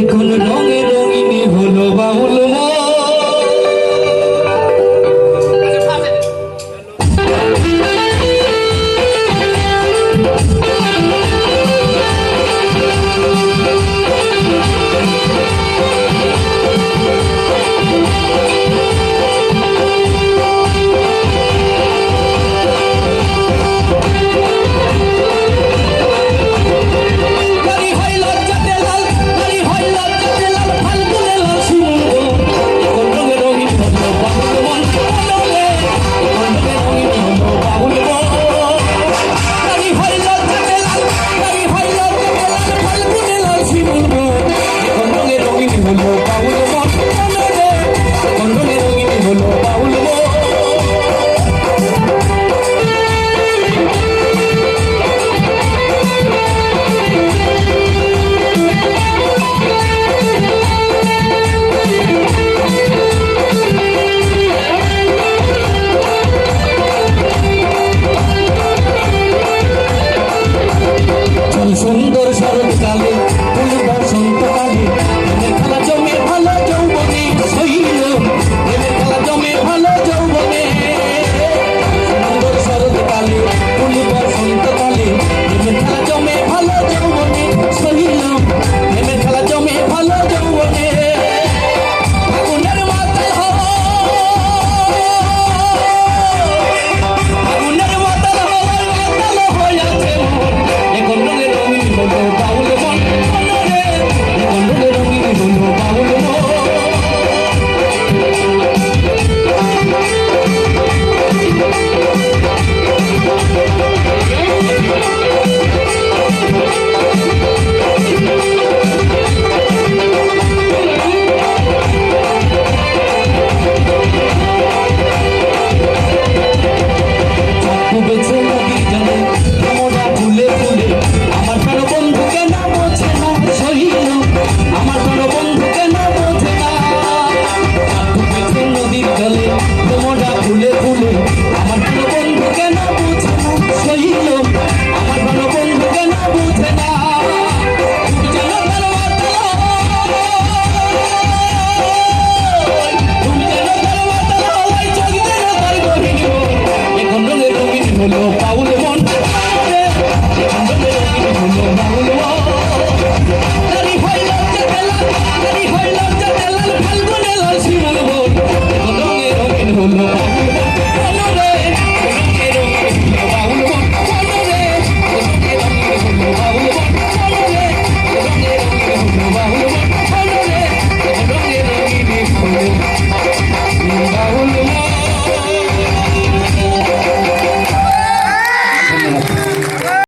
এখন রঙে রঙিনী হলো বাউল সুন্দর শরৎকালে ফুল বসন্তকালে প্রেমের খেলা জমে ভালো যৌবনে সইল প্রেমের খেলা জমে ভালো যৌবনে সুন্দর শরৎকালে ফুল বসন্তকালে প্রেমের খেলা জমে ভালো যৌবনে সইল প্রেমের খেলা জমে ভালো যৌবনে আগুনের মাতাল আগুনের মাতাল হয়ে আছে এখন বাউল মন রে এখন রঙিন হলো বাউল বেছে নদীর জলে মোড়া ফুলে ফুলে আমার প্রাণ বন্ধু কেন বোঝে না সহিল আমার প্রাণ বন্ধু কেন বোঝে না বেছে নদীর জলে মোড়া ফুলে ফুলে আমার প্রাণ বন্ধু কেন বোঝে না সহিল আমার প্রাণ বন্ধু কেন বোঝে না হলো বাউল মন রে এখন হলো বাউল নারী হইল ফাল্গুনে লাল শিমল এখন রঙিন হলো